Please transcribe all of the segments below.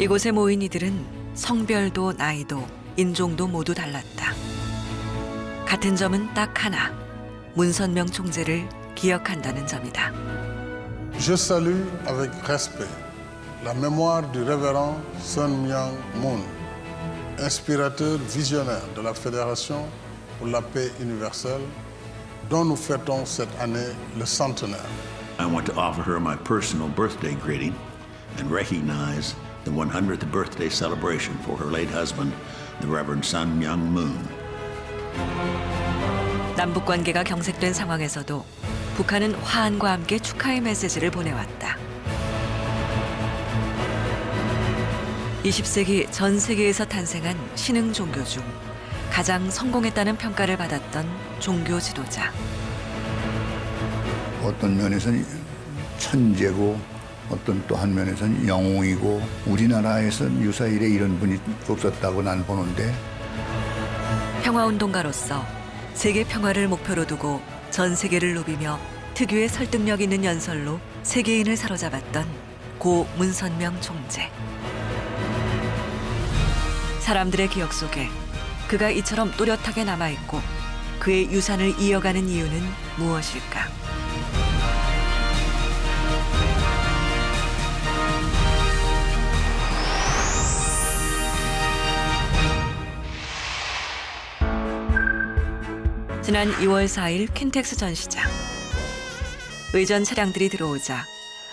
이곳에 모인 이들은 성별도 나이도 인종도 모두 달랐다. 같은 점은 딱 하나, 문선명 총재를 기억한다는 점이다. Je salue avec respect la mémoire du révérend Sun Myung Moon, inspirateur visionnaire de la Fédération pour la paix universelle, dont nous fêtons cette année le centenaire. I want to offer her my personal birthday greeting and recognize the 100th birthday celebration for her late husband, the Reverend Sun Myung Moon. 남북 관계가 경색된 상황에서도 북한은 화한과 함께 축하의 메시지를 보내왔다. 20세기 전 세계에서 탄생한 신흥 종교 중 가장 성공했다는 평가를 받았던 종교 지도자. 어떤 면에서는 천재고 어떤 또 한 면에서는 영웅이고 우리나라에서 유사일에 이런 분이 없었다고 난 보는데 평화운동가로서 세계 평화를 목표로 두고 전 세계를 누비며 특유의 설득력 있는 연설로 세계인을 사로잡았던 고 문선명 총재. 사람들의 기억 속에 그가 이처럼 또렷하게 남아있고 그의 유산을 이어가는 이유는 무엇일까? 지난 2월 4일 킨텍스 전시장. 의전 차량들이 들어오자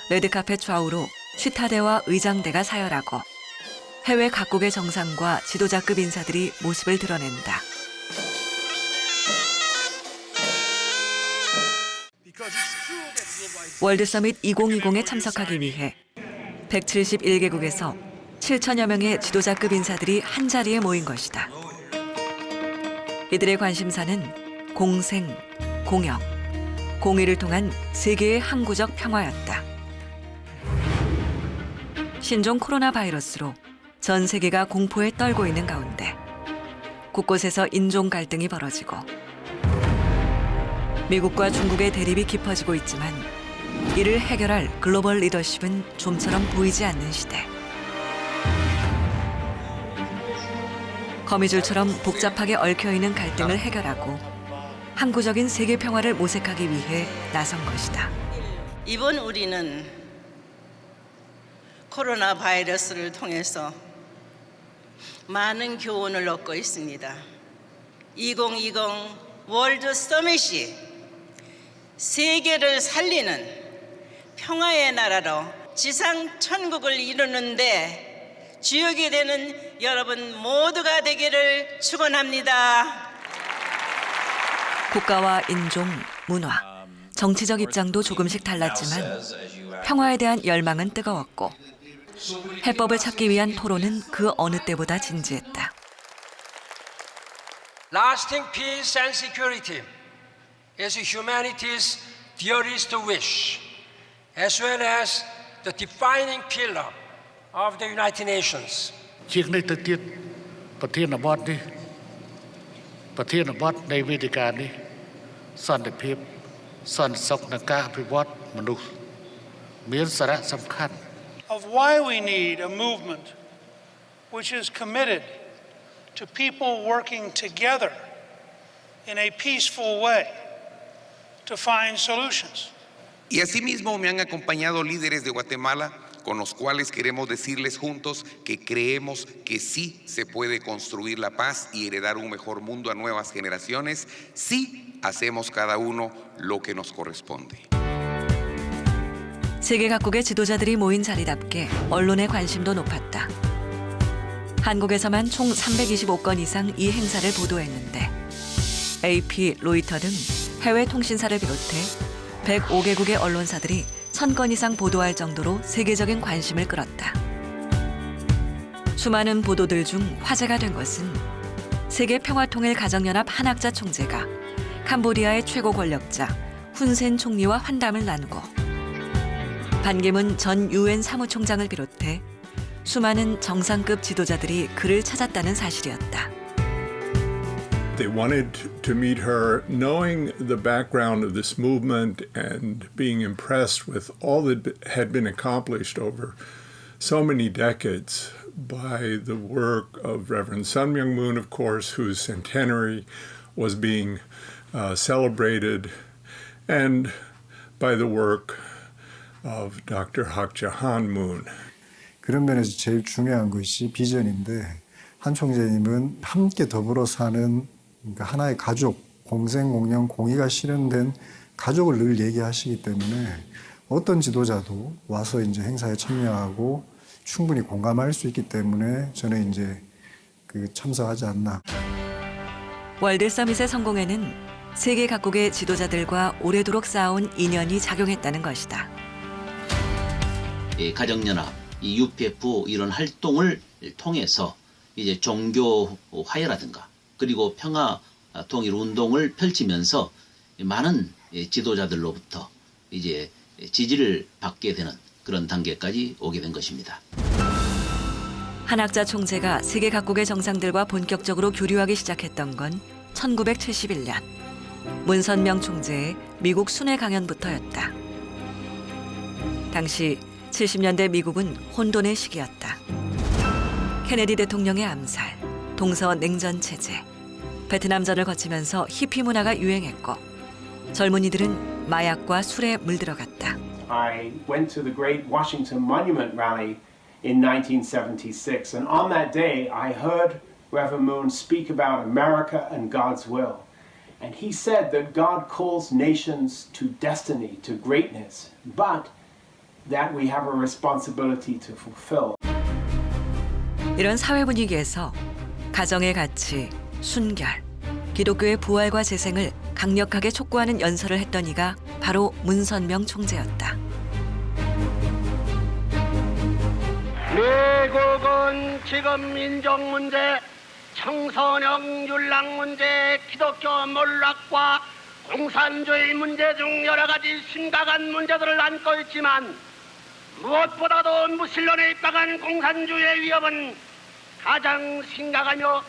레드카펫 좌우로 취타대와 의장대가 사열하고 해외 각국의 정상과 지도자급 인사들이 모습을 드러낸다. 월드서밋 2020에 참석하기 위해 171개국에서 7천여 명의 지도자급 인사들이 한자리에 모인 것이다. 이들의 관심사는 공생, 공영, 공의를 통한 세계의 항구적 평화였다. 신종 코로나 바이러스로 전 세계가 공포에 떨고 있는 가운데 곳곳에서 인종 갈등이 벌어지고 미국과 중국의 대립이 깊어지고 있지만 이를 해결할 글로벌 리더십은 좀처럼 보이지 않는 시대. 거미줄처럼 복잡하게 얽혀있는 갈등을 해결하고 항구적인 세계 평화를 모색하기 위해 나선 것이다. 이번 우리는 코로나 바이러스를 통해서 많은 교훈을 얻고 있습니다. 2020 월드 서밋이 세계를 살리는 평화의 나라로 지상 천국을 이루는데 주역이 되는 여러분 모두가 되기를 축원합니다. 국가와 인종, 문화, 정치적 입장도 조금씩 달랐지만 평화에 대한 열망은 뜨거웠고 해법을 찾기 위한 토론은 그 어느 때보다 진지했다. Lasting peace and security is humanity's dearest wish, as well as the defining pillar of the United Nations. ជាងនេះទៅទៀតប្រធានបទនៃវេទិកានេះសន្តិភាពសន្តិសុខនិងការអភិវឌ្ឍមនុស្សមានសារៈសំខាន់ of why we need a movement which is committed to people working together in a peaceful way to find solutions. Y asimismo me han acompañado líderes de Guatemala con los cuales queremos decirles juntos que creemos que sí se puede construir la paz y heredar un mejor mundo a nuevas generaciones si hacemos cada uno lo que nos corresponde. 세계 각국의 지도자들이 모인 자리답게 언론의 관심도 높았다. 한국에서만 총 325건 이상 이 행사를 보도했는데 AP, 로이터 등 해외 통신사를 비롯해 105개국의 언론사들이 1000건 이상 보도할 정도로 세계적인 관심을 끌었다. 수많은 보도들 중 화제가 된 것은 세계 평화통일 가정연합 한학자 총재가 캄보디아의 최고 권력자 훈센 총리와 환담을 나누고 반기문 전 유엔 사무총장을 비롯해 수많은 정상급 지도자들이 그를 찾았다는 사실이었다. They wanted to meet her knowing the background of this movement and being impressed with all that had been accomplished over so many decades by the work of Reverend Sun Myung Moon, of course, whose centenary was being celebrated, and by the work of Dr. Hak Jahan Moon. 그런 면에서 제일 중요한 것이 비전인데 한 총재님은 함께 더불어 사는 그러니까 하나의 가족, 공생, 공령, 공의가 실현된 가족을 늘 얘기하시기 때문에 어떤 지도자도 와서 이제 행사에 참여하고 충분히 공감할 수 있기 때문에 저는 이제 참석하지 않나. 월드 서밋의 성공에는 세계 각국의 지도자들과 오래도록 쌓아온 인연이 작용했다는 것이다. 가정연합, 이 UPF 이런 활동을 통해서 이제 종교 화해라든가 그리고 평화 통일 운동을 펼치면서 많은 지도자들로부터 이제 지지를 받게 되는 그런 단계까지 오게 된 것입니다. 한학자 총재가 세계 각국의 정상들과 본격적으로 교류하기 시작했던 건 1971년 문선명 총재의 미국 순회 강연부터였다. 당시 70년대 미국은 혼돈의 시기였다. 케네디 대통령의 암살, 동서냉전 체제, 베트남전을 거치면서 히피 문화가 유행했고 젊은이들은 마약과 술에 물들어갔다. I went to the Great Washington Monument Rally in 1976, and on that day I heard Reverend Moon speak about America and God's will. And he said that God calls nations to destiny, to greatness, but that we have a responsibility to fulfill. 이런 사회 분위기에서 가정의 가치, 순결, 기독교의 부활과 재생을 강력하게 촉구하는 연설을 했던 이가 바로 문선명 총재였다. 미국은 지금 인종 문제, 청소년 윤락 문제, 기독교 몰락과 공산주의 문제 중 여러 가지 심각한 문제들을 안고 있지만 무엇보다도 무신론에 입각한 공산주의의 위협은 가장 심각하며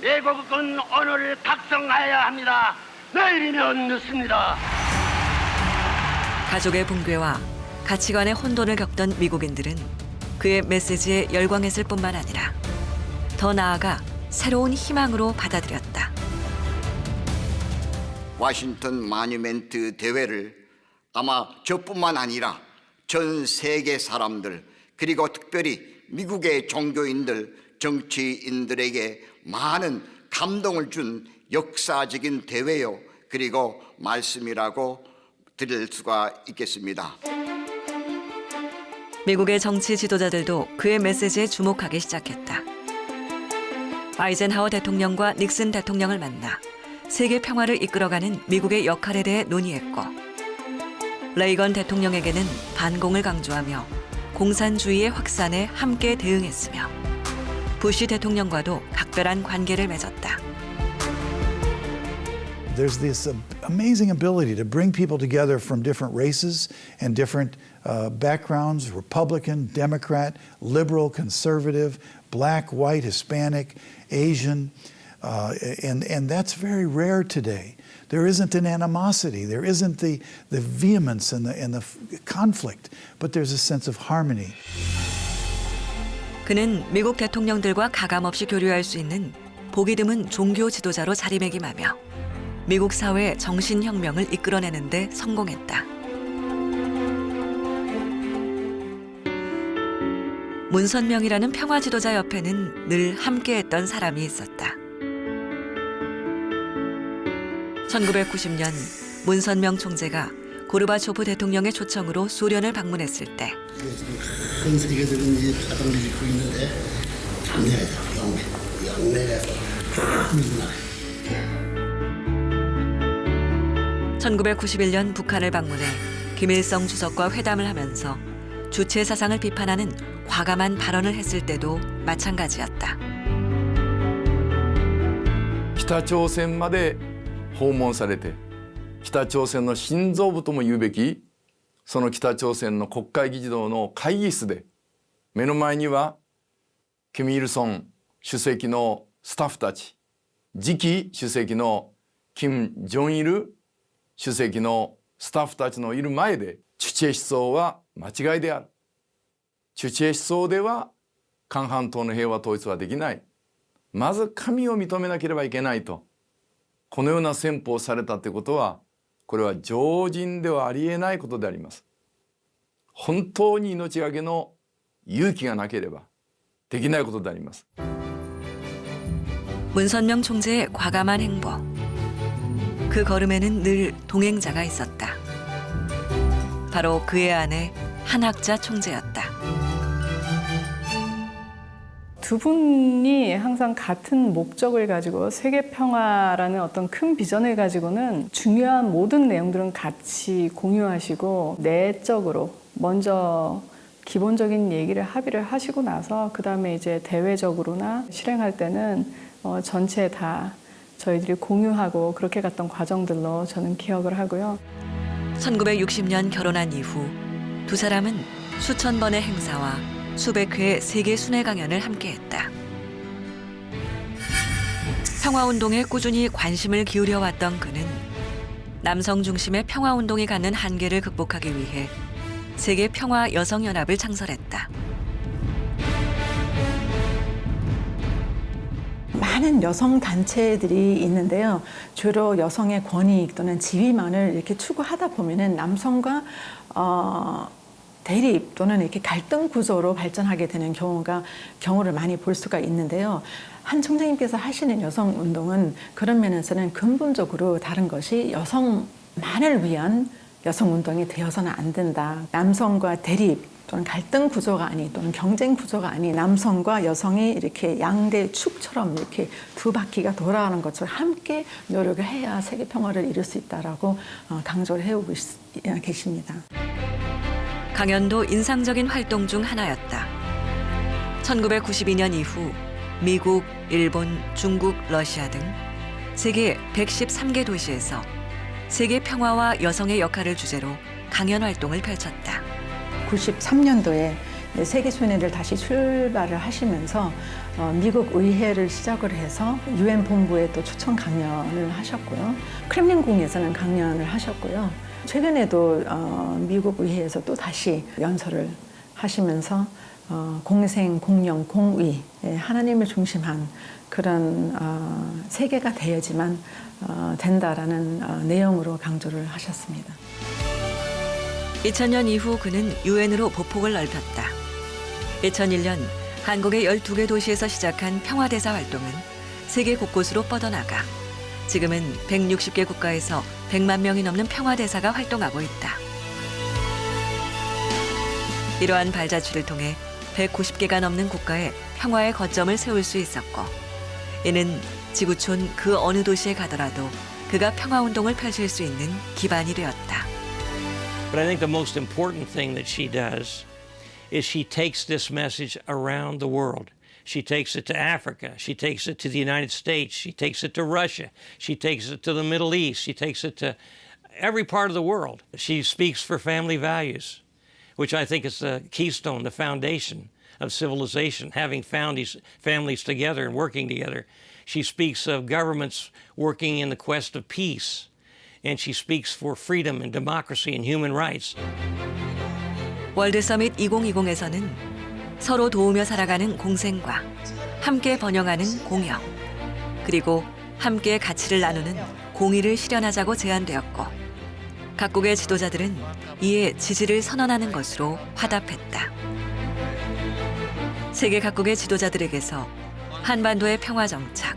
미국은 오늘 각성하여야 합니다. 내일이면 늦습니다. 가족의 붕괴와 가치관의 혼돈을 겪던 미국인들은 그의 메시지에 열광했을 뿐만 아니라 더 나아가 새로운 희망으로 받아들였다. 워싱턴 마뉴멘트 대회를 아마 저뿐만 아니라 전 세계 사람들 그리고 특별히 미국의 종교인들, 정치인들에게 많은 감동을 준 역사적인 대회요 그리고 말씀이라고 드릴 수가 있겠습니다. 미국의 정치 지도자들도 그의 메시지에 주목하기 시작했다. 아이젠하워 대통령과 닉슨 대통령을 만나 세계 평화를 이끌어가는 미국의 역할에 대해 논의했고 레이건 대통령에게는 반공을 강조하며 공산주의의 확산에 함께 대응했으며 부시 대통령과도 각별한 관계를 맺었다. There's this amazing ability to bring people together from different races and different backgrounds, Republican, Democrat, liberal, conservative, black, white, Hispanic, Asian, and that's very rare today. There isn't an animosity, there isn't the vehemence and the conflict, but there's a sense of harmony. 그는 미국 대통령들과 가감없이 교류할 수 있는 보기 드문 종교 지도자로 자리매김하며 미국 사회의 정신혁명을 이끌어내는 데 성공했다. 문선명이라는 평화 지도자 옆에는 늘 함께했던 사람이 있었다. 1990년 문선명 총재가 고르바초프 대통령의 초청으로 소련을 방문했을 때 큰 세계들은 이제 파동을 일고 있는데 반대하자, 영내에서 미국나. 1991년 북한을 방문해 김일성 주석과 회담을 하면서 주체 사상을 비판하는 과감한 발언을 했을 때도 마찬가지였다. 北朝鮮まで訪問されて北朝鮮の心臓部とも言うべきその北朝鮮の国会議事堂の会議室で目の前にはキム・イルソン主席のスタッフたち次期主席のキム・ジョンイル主席のスタッフたちのいる前で主治思想は間違いである主治思想では韓半島の平和統一はできない。まず神を認めなければいけないと。このような宣布をされたということは、これは常人ではありえないことであります。本当に命がけの勇気がなければできないことであります。 문선명 총재의 과감한 행보. 그 걸음에는 늘 동행자가 있었다. 바로 그의 아내 한학자 총재였다. 두 분이 항상 같은 목적을 가지고 세계 평화라는 어떤 큰 비전을 가지고는 중요한 모든 내용들은 같이 공유하시고 내적으로 먼저 기본적인 얘기를 합의를 하시고 나서 그 다음에 이제 대외적으로나 실행할 때는 전체 다 저희들이 공유하고 그렇게 갔던 과정들로 저는 기억을 하고요. 1960년 결혼한 이후 두 사람은 수천 번의 행사와 수백 회의 세계 순회 강연을 함께했다. 평화운동에 꾸준히 관심을 기울여왔던 그는 남성 중심의 평화운동이 갖는 한계를 극복하기 위해 세계 평화 여성연합을 창설했다. 많은 여성 단체들이 있는데요. 주로 여성의 권익 또는 지위만을 이렇게 추구하다 보면은 남성과 대립 또는 이렇게 갈등 구조로 발전하게 되는 경우를 많이 볼 수가 있는데요. 한 총장님께서 하시는 여성 운동은 그런 면에서는 근본적으로 다른 것이 여성만을 위한 여성 운동이 되어서는 안 된다. 남성과 대립 또는 갈등 구조가 아닌 또는 경쟁 구조가 아닌 남성과 여성이 이렇게 양대 축처럼 이렇게 두 바퀴가 돌아가는 것처럼 함께 노력을 해야 세계 평화를 이룰 수 있다라고 강조를 해오고 계십니다. 강연도 인상적인 활동 중 하나였다. 1992년 이후 미국, 일본, 중국, 러시아 등 세계 113개 도시에서 세계 평화와 여성의 역할을 주제로 강연 활동을 펼쳤다. 93년도에 세계순회를 다시 출발을 하시면서 미국 의회를 시작을 해서 UN 본부에 또 초청 강연을 하셨고요. 크렘린궁에서는 강연을 하셨고요. 최근에도 미국 의회에서 또 다시 연설을 하시면서 공생, 공영, 공의, 하나님을 중심한 그런 세계가 되어야지만 된다라는 내용으로 강조를 하셨습니다. 2000년 이후 그는 유엔으로 보폭을 넓혔다. 2001년 한국의 12개 도시에서 시작한 평화대사 활동은 세계 곳곳으로 뻗어나가 지금은 160개 국가에서 100만 명이 넘는 평화대사가 활동하고 있다. 이러한 발자취를 통해 190개가 넘는 국가에 평화의 거점을 세울 수 있었고 이는 지구촌 그 어느 도시에 가더라도 그가 평화운동을 펼칠 수 있는 기반이 되었다. But I think the most important thing that she does is she takes this message around the world. She takes it to Africa. She takes it to the United States. She takes it to Russia. She takes it to the Middle East. She takes it to every part of the world. She speaks for family values, which I think is the keystone, the foundation of civilization, having found these families together and working together. She speaks of governments working in the quest of peace. And she speaks for freedom and democracy and human rights. 월드 서밋 2020에서는 서로 도우며 살아가는 공생과 함께 번영하는 공영, 그리고 함께 가치를 나누는 공의를 실현하자고 제안되었고 각국의 지도자들은 이에 지지를 선언하는 것으로 화답했다. 세계 각국의 지도자들에게서 한반도의 평화 정착,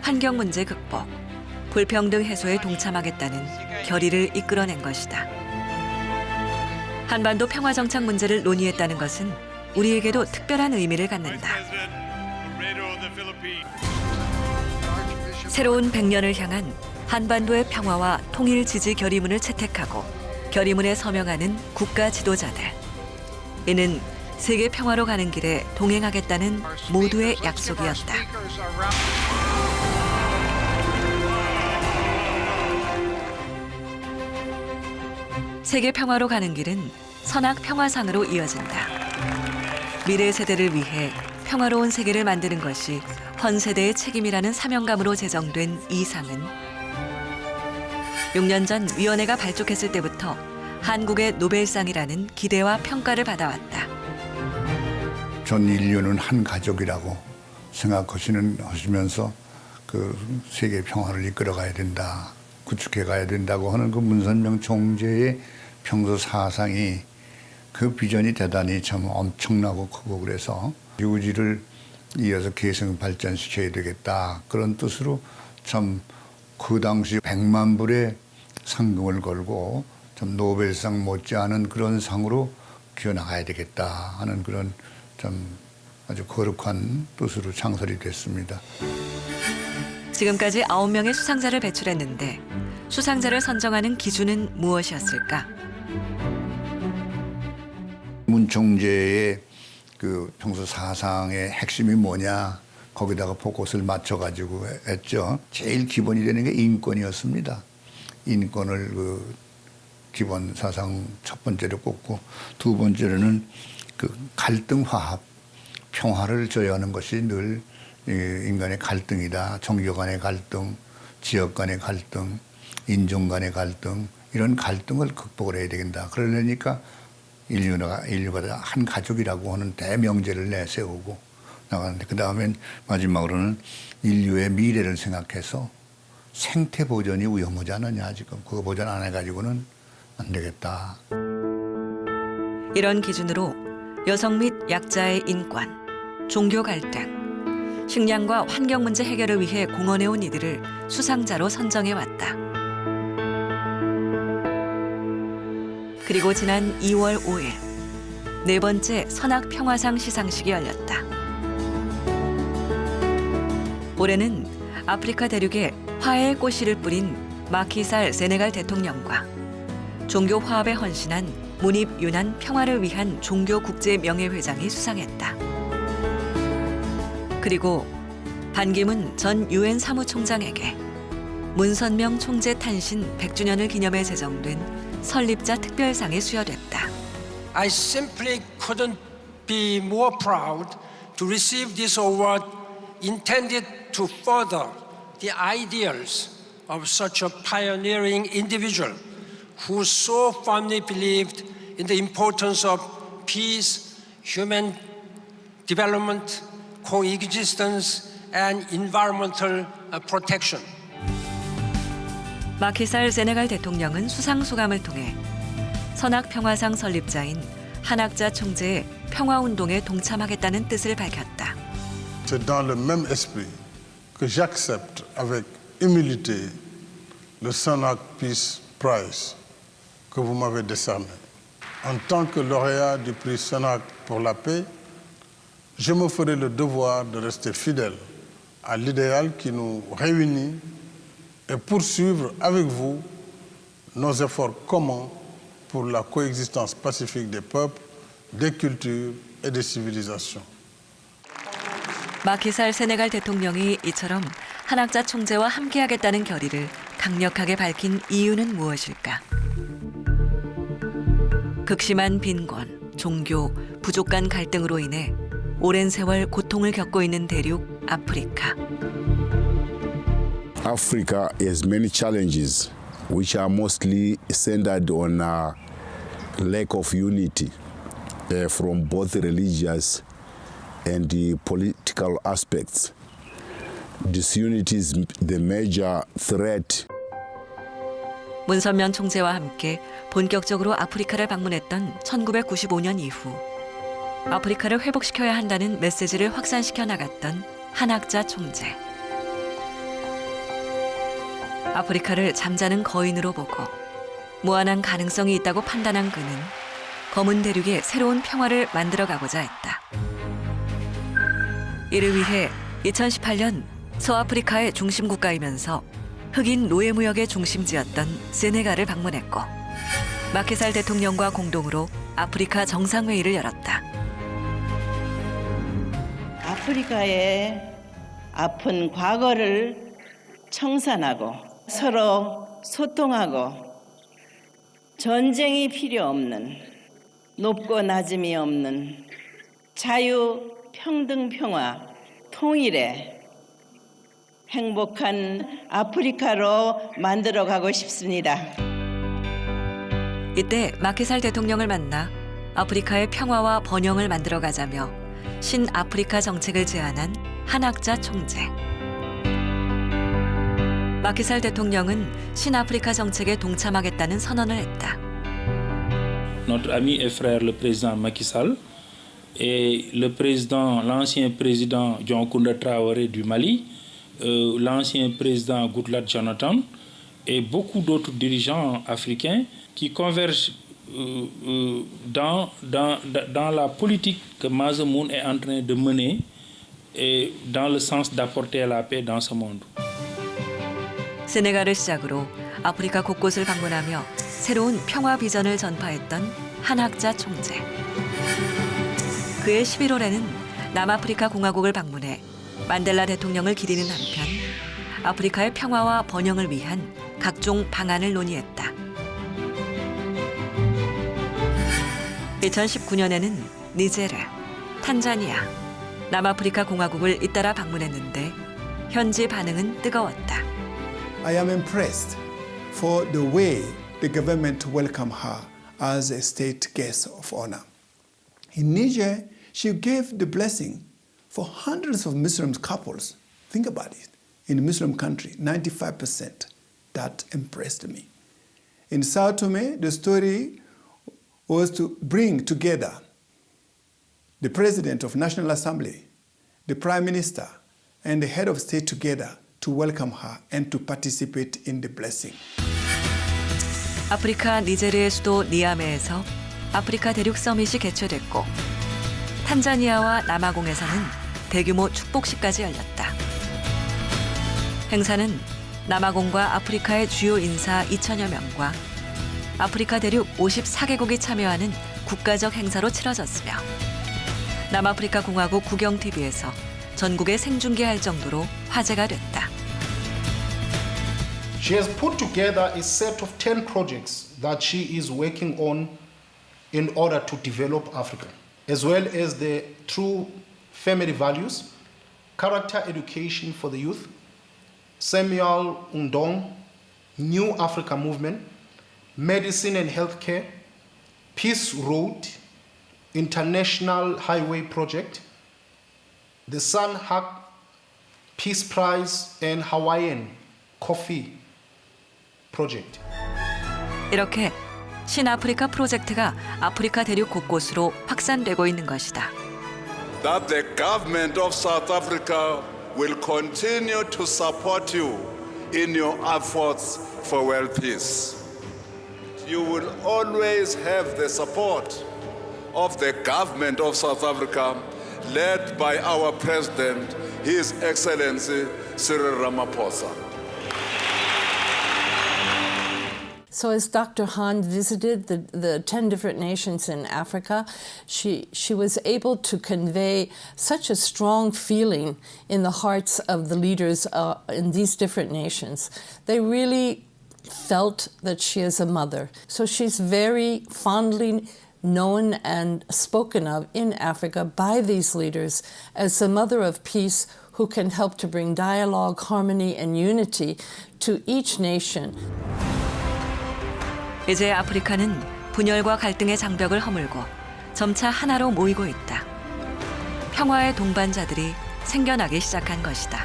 환경 문제 극복, 불평등 해소에 동참하겠다는 결의를 이끌어낸 것이다. 한반도 평화 정착 문제를 논의했다는 것은 우리에게도 특별한 의미를 갖는다. 새로운 100년을 향한 한반도의 평화와 통일 지지 결의문을 채택하고 결의문에 서명하는 국가 지도자들. 이는 세계 평화로 가는 길에 동행하겠다는 모두의 약속이었다. 세계 평화로 가는 길은 선악 평화상으로 이어진다. 미래 세대를 위해 평화로운 세계를 만드는 것이 현 세대의 책임이라는 사명감으로 제정된 이 상은 6년 전 위원회가 발족했을 때부터 한국의 노벨상이라는 기대와 평가를 받아왔다. 전 인류는 한 가족이라고 하시면서 그 세계 평화를 이끌어가야 된다, 구축해가야 된다고 하는 그 문선명 총재의 평소 사상이 그 비전이 대단히 참 엄청나고 크고 그래서 유지를 이어서 계승 발전시켜야 되겠다 그런 뜻으로 참 그 당시 100만 불의 상금을 걸고 참 노벨상 못지않은 그런 상으로 기어나가야 되겠다 하는 그런 참 아주 거룩한 뜻으로 창설이 됐습니다. 지금까지 9명의 수상자를 배출했는데 수상자를 선정하는 기준은 무엇이었을까? 문 총재의 그 평소 사상의 핵심이 뭐냐 거기다가 포커스를 맞춰가지고 했죠. 제일 기본이 되는 게 인권이었습니다. 인권을 그 기본 사상 첫 번째로 꼽고 두 번째로는 그 갈등 화합, 평화를 저해하는 것이 늘 인간의 갈등이다. 종교 간의 갈등, 지역 간의 갈등, 인종 간의 갈등 이런 갈등을 극복을 해야 된다. 그러려니까 인류가 한 가족이라고 하는 대명제를 내세우고 나가는데 그 다음엔 마지막으로는 인류의 미래를 생각해서 생태 보전이 위험하지 않느냐 지금 그거 보전 안 해가지고는 안 되겠다. 이런 기준으로 여성 및 약자의 인권, 종교 갈등, 식량과 환경 문제 해결을 위해 공헌해온 이들을 수상자로 선정해왔다. 그리고 지난 2월 5일 네 번째 선악평화상 시상식이 열렸다. 올해는 아프리카 대륙에 화해의 꽃씨를 뿌린 마키살 세네갈 대통령과 종교 화합에 헌신한 문입 유난 평화를 위한 종교 국제 명예회장이 수상했다. 그리고 반기문 전 유엔 사무총장에게 문선명 총재 탄신 100주년을 기념해 제정된 설립자 특별상이 수여됐다. I simply couldn't be more proud to receive this award intended to further the ideals of such a pioneering individual who so firmly believed in the importance of peace, human development, coexistence, and environmental protection. 마키살 세네갈 대통령은 수상 소감을 통해 선악평화상 설립자인 한학자 총재의 평화운동에 동참하겠다는 뜻을 밝혔다. C'est dans le même esprit que j'accepte avec humilité le Sanak Peace Prize que vous m'avez décerné. En tant que lauréat du prix Sanak pour la paix, je me ferai le devoir de rester fidèle à l'idéal qui nous réunit et poursuivre avec vous nos efforts communs pour la coexistence pacifique des peuples, des cultures et des civilisations. 마키살 세네갈 대통령이 이처럼 한학자 총재와 함께하겠다는 결의를 강력하게 밝힌 이유는 무엇일까? 극심한 빈곤, 종교, 부족 간 갈등으로 인해 오랜 세월 고통을 겪고 있는 대륙 아프리카. Africa has many challenges which are mostly centered on lack of unity from both religious and the political aspects. Disunity is the major threat. 문선명 총재와 함께 본격적으로 아프리카를 방문했던 1995년 이후 아프리카를 회복시켜야 한다는 메시지를 확산시켜 나갔던 한학자 총재. 아프리카를 잠자는 거인으로 보고 무한한 가능성이 있다고 판단한 그는 검은 대륙의 새로운 평화를 만들어가고자 했다. 이를 위해 2018년 서아프리카의 중심 국가이면서 흑인 노예무역의 중심지였던 세네갈을 방문했고 마키살 대통령과 공동으로 아프리카 정상회의를 열었다. 아프리카의 아픈 과거를 청산하고 서로 소통하고 전쟁이 필요 없는 높고 낮음이 없는 자유, 평등, 평화, 통일의 행복한 아프리카로 만들어가고 싶습니다. 이때 마키살 대통령을 만나 아프리카의 평화와 번영을 만들어가자며 신아프리카 정책을 제안한 한학자 총재. 마키살 대통령은 신아프리카 정책에 동참하겠다는 선언을 했다. Notre ami et frère le président Macky Sall et l'ancien président John Kounda Traoré du Mali, l'ancien président Goodluck Jonathan et beaucoup d'autres dirigeants africains qui convergent dans la politique que Mazemoun est en train de mener et dans le sens d'apporter la paix dans ce monde. 세네갈을 시작으로 아프리카 곳곳을 방문하며 새로운 평화 비전을 전파했던 한학자 총재. 그해 11월에는 남아프리카 공화국을 방문해 만델라 대통령을 기리는 한편 아프리카의 평화와 번영을 위한 각종 방안을 논의했다. 2019년에는 니제르, 탄자니아, 남아프리카 공화국을 잇따라 방문했는데 현지 반응은 뜨거웠다. I am impressed for the way the government welcomed her as a state guest of honor. In Niger, she gave the blessing for hundreds of Muslim couples. Think about it. In a Muslim country, 95%. That impressed me. In Sao Tome, the story was to bring together the president of National Assembly, the prime minister, and the head of state together to welcome her and to participate in the blessing. 아프리카 니제르의 수도 니아메에서 아프리카 대륙 서밋이 개최됐고 탄자니아와 남아공에서는 대규모 축복식까지 열렸다. 행사는 남아공과 아프리카의 주요 인사 2천여 명과 아프리카 대륙 54개국이 참여하는 국가적 행사로 치러졌으며 남아프리카 공화국 국영TV에서 전국에 생중계할 정도로 화제가 됐다. She has put together a set of 10 projects that she is working on in order to develop Africa, as well as the true family values, character education for the youth, Samuel Undong, New Africa Movement, medicine and healthcare, Peace Road, International Highway Project, the Sun Hak Peace Prize and Hawaiian Coffee Project. 이렇게 신아프리카 프로젝트가 아프리카 대륙 곳곳으로 확산되고 있는 것이다. That the government of South Africa will continue to support you in your efforts for world peace. You will always have the support of the government of South Africa, led by our President, His Excellency Cyril Ramaphosa. So as Dr. Han visited the 10 different nations in Africa, she was able to convey such a strong feeling in the hearts of the leaders in these different nations. They really felt that she is a mother. So she's very fondly known and spoken of in Africa by these leaders as the mother of peace who can help to bring dialogue, harmony, and unity to each nation. 이제 아프리카는 분열과 갈등의 장벽을 허물고 점차 하나로 모이고 있다. 평화의 동반자들이 생겨나기 시작한 것이다.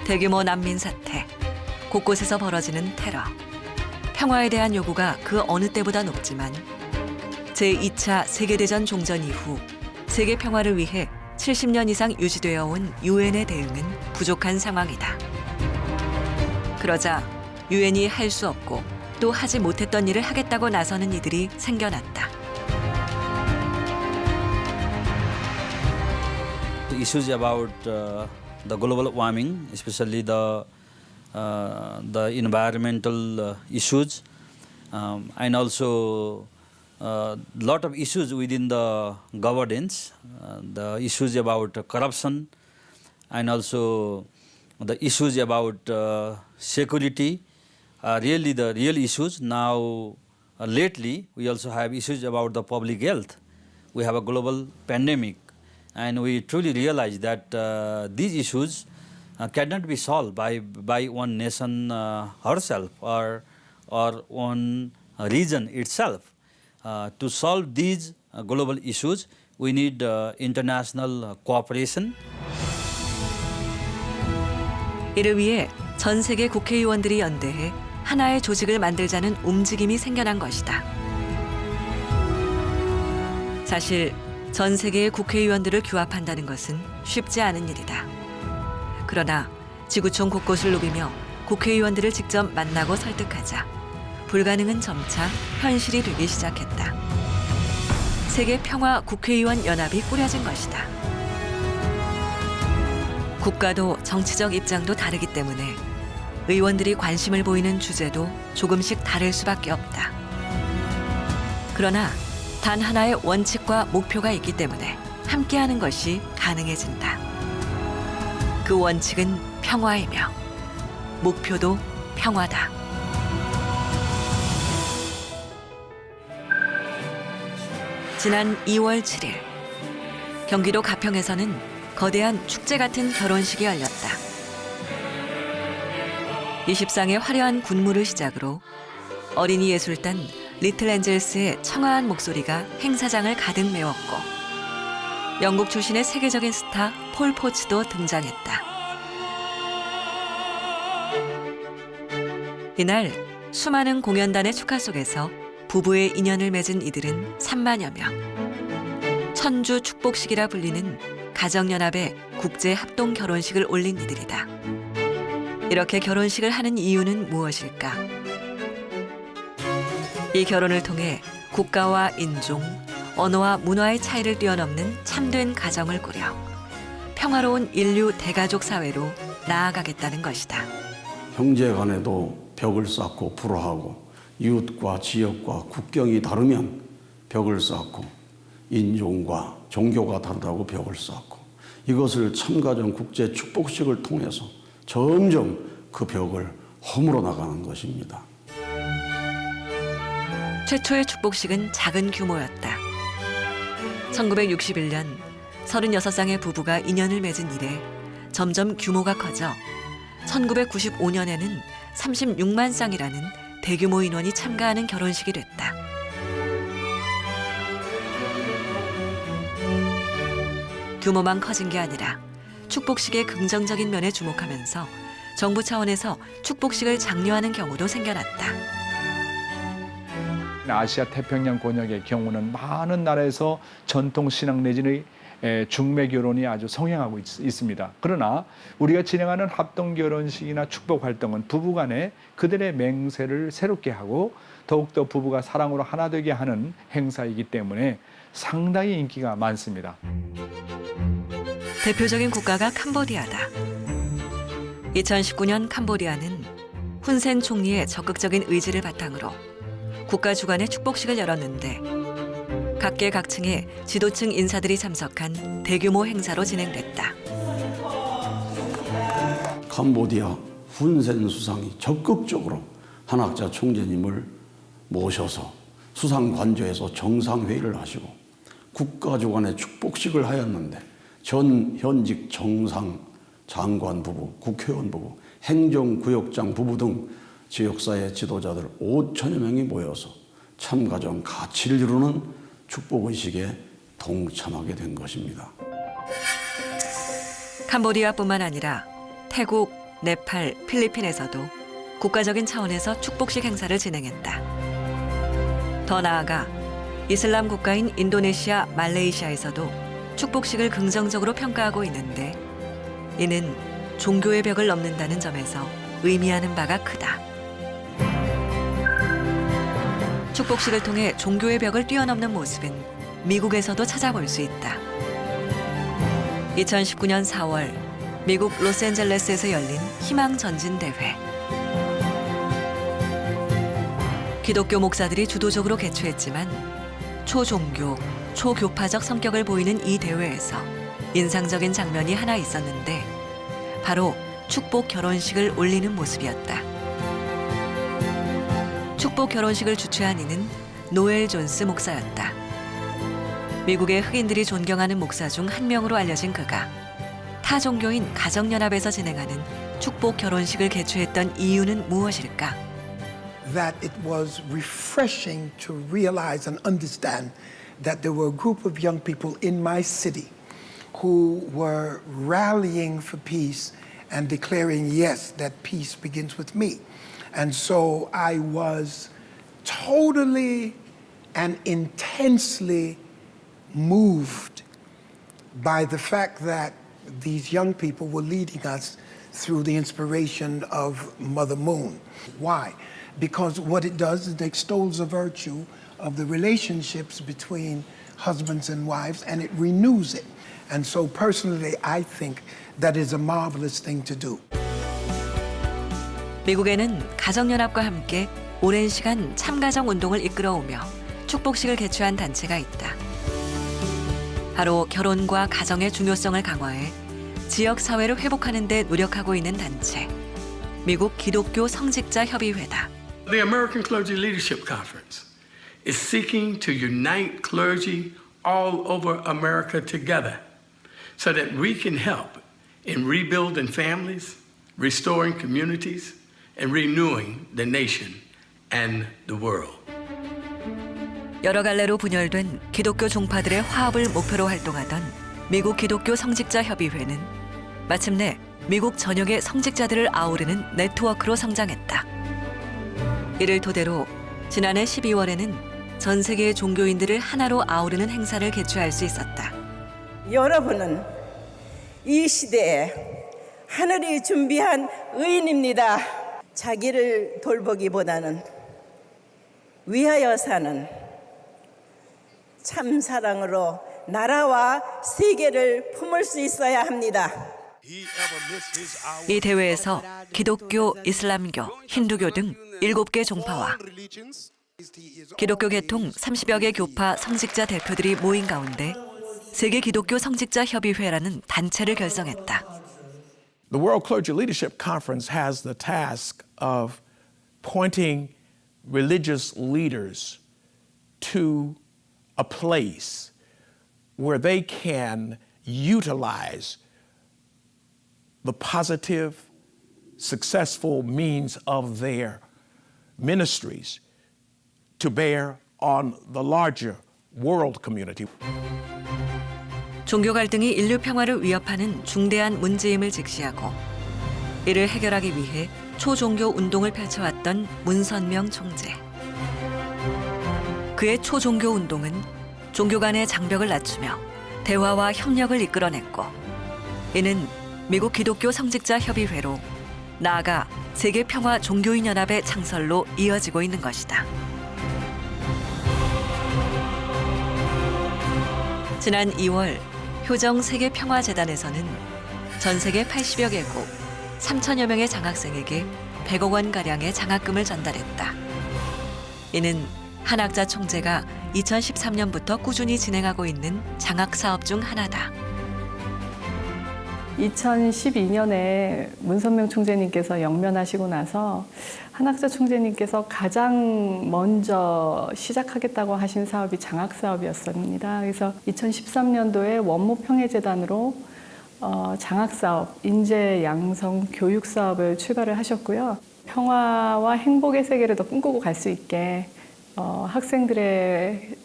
대규모 난민 사태, 곳곳에서 벌어지는 테러, 평화에 대한 요구가 그 어느 때보다 높지만 제2차 세계대전 종전 이후 세계 평화를 위해 70년 이상 유지되어 온 유엔의 대응은 부족한 상황이다. 그러자 유엔이 할 수 없고 또 하지 못했던 일을 하겠다고 나서는 이들이 생겨났다. The issues about the global warming, especially the environmental issues, and also lot of issues within the governance, the issues about corruption, and also the issues about security are really the real issues. Now, lately, we also have issues about the public health. We have a global pandemic, and we truly realize that these issues cannot be solved by one nation herself or one region itself. To solve these global issues, we need international cooperation. 이를 위해 전 세계 국회의원들이 연대해 하나의 조직을 만들자는 움직임이 생겨난 것이다. 사실 전 세계의 국회의원들을 규합한다는 것은 쉽지 않은 일이다. 그러나 지구촌 곳곳을 누비며 국회의원들을 직접 만나고 설득하자 불가능은 점차 현실이 되기 시작했다. 세계 평화 국회의원 연합이 꾸려진 것이다. 국가도 정치적 입장도 다르기 때문에 의원들이 관심을 보이는 주제도 조금씩 다를 수밖에 없다. 그러나 단 하나의 원칙과 목표가 있기 때문에 함께하는 것이 가능해진다. 그 원칙은 평화이며 목표도 평화다. 지난 2월 7일 경기도 가평에서는 거대한 축제 같은 결혼식이 열렸다. 20상의 화려한 군무를 시작으로 어린이 예술단 리틀 엔젤스의 청아한 목소리가 행사장을 가득 메웠고 영국 출신의 세계적인 스타 폴 포츠도 등장했다. 이날 수많은 공연단의 축하 속에서 부부의 인연을 맺은 이들은 3만여 명. 천주 축복식이라 불리는 가정연합의 국제 합동 결혼식을 올린 이들이다. 이렇게 결혼식을 하는 이유는 무엇일까? 이 결혼을 통해 국가와 인종, 언어와 문화의 차이를 뛰어넘는 참된 가정을 꾸려 평화로운 인류 대가족 사회로 나아가겠다는 것이다. 형제 간에도 벽을 쌓고 불화하고 이웃과 지역과 국경이 다르면 벽을 쌓고 인종과 종교가 다르다고 벽을 쌓고 이것을 참가정 국제 축복식을 통해서 점점 그 벽을 허물어 나가는 것입니다. 최초의 축복식은 작은 규모였다. 1961년 36쌍의 부부가 인연을 맺은 이래 점점 규모가 커져 1995년에는 36만 쌍이라는 대규모 인원이 참가하는 결혼식이 됐다. 규모만 커진 게 아니라 축복식의 긍정적인 면에 주목하면서 정부 차원에서 축복식을 장려하는 경우도 생겨났다. 아시아 태평양 권역의 경우는 많은 나라에서 전통 신앙 내지는 중매 결혼이 아주 성행하고 있습니다. 그러나 우리가 진행하는 합동 결혼식이나 축복 활동은 부부간에 그들의 맹세를 새롭게 하고 더욱더 부부가 사랑으로 하나 되게 하는 행사이기 때문에 상당히 인기가 많습니다. 대표적인 국가가 캄보디아다. 2019년 캄보디아는 훈센 총리의 적극적인 의지를 바탕으로 국가 주관의 축복식을 열었는데 각계각층의 지도층 인사들이 참석한 대규모 행사로 진행됐다. 캄보디아 훈센 수상이 적극적으로 한학자 총재님을 모셔서 수상 관저에서 정상회의를 하시고 국가 주관의 축복식을 하였는데 전 현직 정상 장관 부부, 국회의원 부부, 행정구역장 부부 등 지역사회 지도자들 5천여 명이 모여서 참가정 가치를 이루는 축복의식에 동참하게 된 것입니다. 캄보디아뿐만 아니라 태국, 네팔, 필리핀에서도 국가적인 차원에서 축복식 행사를 진행했다. 더 나아가 이슬람 국가인 인도네시아, 말레이시아에서도 축복식을 긍정적으로 평가하고 있는데 이는 종교의 벽을 넘는다는 점에서 의미하는 바가 크다. 축복식을 통해 종교의 벽을 뛰어넘는 모습은 미국에서도 찾아볼 수 있다. 2019년 4월 미국 로스앤젤레스에서 열린 희망전진대회. 기독교 목사들이 주도적으로 개최했지만 초종교, 초교파적 성격을 보이는 이 대회에서 인상적인 장면이 하나 있었는데 바로 축복 결혼식을 올리는 모습이었다. 축복 결혼식을 주최한 이는 노엘 존스 목사였다. 미국의 흑인들이 존경하는 목사 중 한 명으로 알려진 그가 타 종교인 가정연합에서 진행하는 축복 결혼식을 개최했던 이유는 무엇일까? that it was refreshing to realize and understand that there were a group of young people in my city who were rallying for peace and declaring, yes, that peace begins with me. And so I was totally and intensely moved by the fact that these young people were leading us through the inspiration of Mother Moon. Why? Because what it does is it extols the virtue of the relationships between husbands and wives, and it renews it. And so personally, I think that is a marvelous thing to do. 미국에는 가정연합과 함께 오랜 시간 참가정 운동을 이끌어오며 축복식을 개최한 단체가 있다. 바로 결혼과 가정의 중요성을 강화해 지역 사회를 회복하는 데 노력하고 있는 단체, 미국 기독교 성직자 협의회다. The American Clergy Leadership Conference is seeking to unite clergy all over America together so that we can help in rebuilding families, restoring communities, and renewing the nation and the world. 여러 갈래로 분열된 기독교 종파들의 화합을 목표로 활동하던 미국 기독교 성직자 협의회는 마침내 미국 전역의 성직자들을 아우르는 네트워크로 성장했다. 이를 토대로 지난해 12월에는 전 세계의 종교인들을 하나로 아우르는 행사를 개최할 수 있었다. 여러분은 이 시대에 하늘이 준비한 의인입니다. 자기를 돌보기보다는 위하여 사는 참 사랑으로 나라와 세계를 품을 수 있어야 합니다. 이 대회에서 기독교, 이슬람교, 힌두교 등 7개 종파와 기독교 계통 30여 개 교파 성직자 대표들이 모인 가운데 세계 기독교 성직자 협의회라는 단체를 결성했다. The World Clergy Leadership Conference has the task of pointing religious leaders to a place where they can utilize the positive, successful means of their ministries to bear on the larger world community. 종교 갈등이 인류 평화를 위협하는 중대한 문제임을 직시하고 이를 해결하기 위해 초종교 운동을 펼쳐왔던 문선명 총재. 그의 초종교 운동은 종교 간의 장벽을 낮추며 대화와 협력을 이끌어냈고 이는 미국 기독교 성직자 협의회로 나아가 세계 평화 종교인 연합의 창설로 이어지고 있는 것이다. 지난 2월 효정 세계평화재단에서는 전 세계 80여 개국 3천여 명의 장학생에게 100억 원가량의 장학금을 전달했다. 이는 한학자 총재가 2013년부터 꾸준히 진행하고 있는 장학사업 중 하나다. 2012년에 문선명 총재님께서 영면하시고 나서 한학자 총재님께서 가장 먼저 시작하겠다고 하신 사업이 장학사업이었습니다. 그래서 2013년도에 원무평해재단으로 장학사업, 인재 양성 교육 사업을 출발을 하셨고요. 평화와 행복의 세계를 더 꿈꾸고 갈 수 있게 학생들의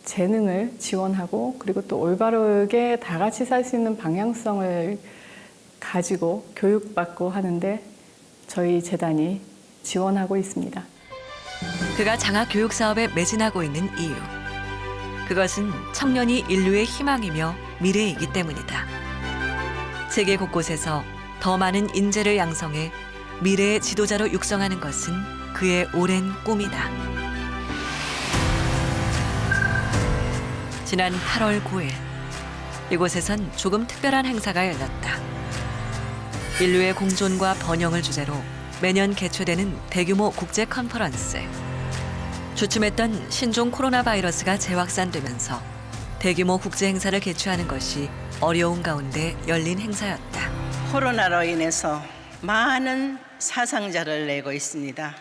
재능을 지원하고 그리고 또 올바르게 다 같이 살 수 있는 방향성을 가지고 교육받고 하는데 저희 재단이 지원하고 있습니다. 그가 장학교육 사업에 매진하고 있는 이유. 그것은 청년이 인류의 희망이며 미래이기 때문이다. 세계 곳곳에서 더 많은 인재를 양성해 미래의 지도자로 육성하는 것은 그의 오랜 꿈이다. 지난 8월 9일 이곳에선 조금 특별한 행사가 열렸다. 인류의 공존과 번영을 주제로 매년 개최되는 대규모 국제 컨퍼런스. 주춤했던 신종 코로나 바이러스가 재확산되면서 대규모 국제 행사를 개최하는 것이 어려운 가운데 열린 행사였다. 코로나로 인해서 많은 사상자를 내고 있습니다.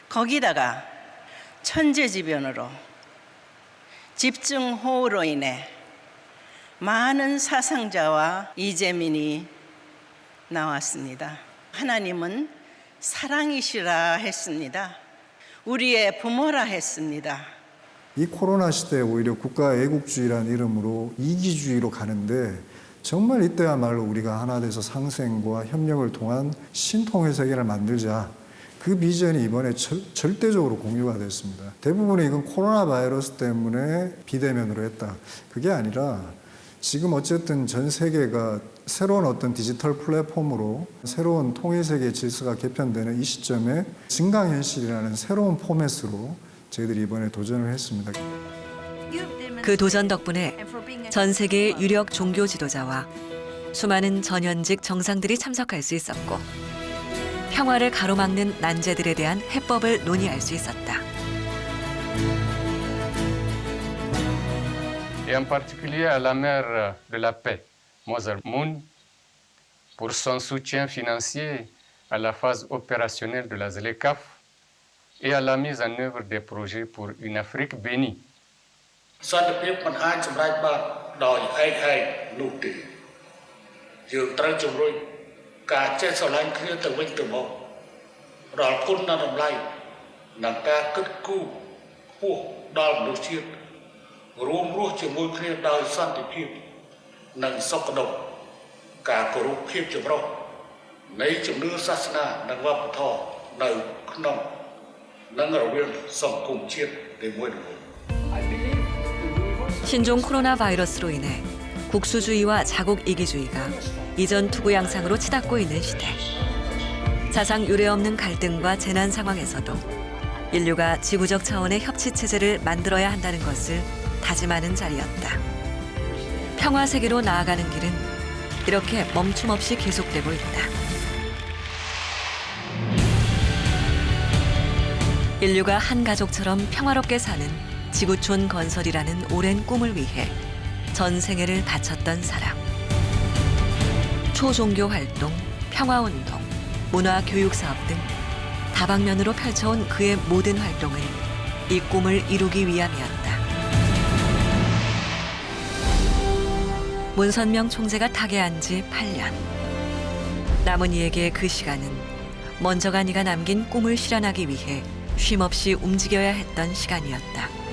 거기다가 천재지변으로 집중호우로 인해 많은 사상자와 이재민이 나왔습니다. 하나님은 사랑이시라 했습니다. 우리의 부모라 했습니다. 이 코로나 시대에 오히려 국가 애국주의라는 이름으로 이기주의로 가는데 정말 이때야말로 우리가 하나 돼서 상생과 협력을 통한 신통의 세계를 만들자. 그 비전이 이번에 절대적으로 공유가 됐습니다. 대부분의 이건 코로나 바이러스 때문에 비대면으로 했다. 그게 아니라 지금 어쨌든 전 세계가 새로운 어떤 디지털 플랫폼으로 새로운 통일세계 질서가 개편되는 이 시점에 증강현실이라는 새로운 포맷으로 저희들이 이번에 도전을 했습니다. 그 도전 덕분에 전 세계의 유력 종교 지도자와 수많은 전현직 정상들이 참석할 수 있었고 평화를 가로막는 난제들에 대한 해법을 논의할 수 있었다. Et en particulier à la mère de la paix, Mother Moon, pour son soutien financier à la phase opérationnelle de la ZLECAf et à la mise en œuvre des projets pour une Afrique bénie. សន្តិភាពមិនអាចសម្រេចបានដោយឯកឯងនោះទេយើងត្រូវជំរុញការចេះស្រឡាញ់គ្នាទៅវិញទៅមករាល់គុណនិងតម្លៃនិងការគិតគូរខ្ពស់ដល់មនុស្សជាតិរួមរស់ជាមួយគ្នាដោយសន្តិភាពនិងសុខដុមការគោរពភាពចម្រុះនៃជំនឿសាសនានិងវប្បធម៌នៅក្នុងនិងរវាងសង្គមជាតិនីមួយៗ 신종 코로나 바이러스로 인해 국수주의와 자국 이기주의가 이전 투구 양상으로 치닫고 있는 시대. 사상 유례 없는 갈등과 재난 상황에서도 인류가 지구적 차원의 협치 체제를 만들어야 한다는 것을 다짐하는 자리였다. 평화 세계로 나아가는 길은 이렇게 멈춤 없이 계속되고 있다. 인류가 한 가족처럼 평화롭게 사는 지구촌 건설이라는 오랜 꿈을 위해 전 생애를 바쳤던 사람. 초종교 활동, 평화운동, 문화교육사업 등 다방면으로 펼쳐온 그의 모든 활동은 이 꿈을 이루기 위함이었다. 문선명 총재가 타계한 지 8년. 남은 이에게 그 시간은 먼저 간 이가 남긴 꿈을 실현하기 위해 쉼없이 움직여야 했던 시간이었다.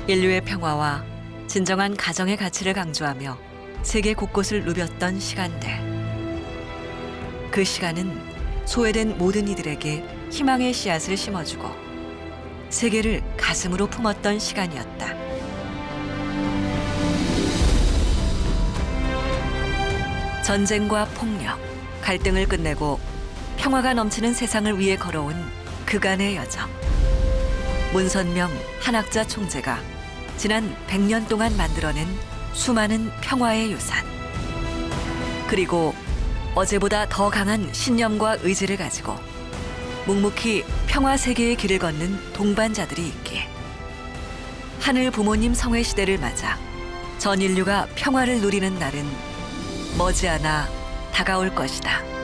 인류의 평화와 진정한 가정의 가치를 강조하며 세계 곳곳을 누볐던 시간들. 그 시간은 소외된 모든 이들에게 희망의 씨앗을 심어주고 세계를 가슴으로 품었던 시간이었다. 전쟁과 폭력, 갈등을 끝내고 평화가 넘치는 세상을 위해 걸어온 그간의 여정. 문선명 한학자 총재가 지난 100년 동안 만들어낸 수많은 평화의 유산. 그리고 어제보다 더 강한 신념과 의지를 가지고 묵묵히 평화 세계의 길을 걷는 동반자들이 있기에 하늘 부모님 성회 시대를 맞아 전 인류가 평화를 누리는 날은 머지않아 다가올 것이다.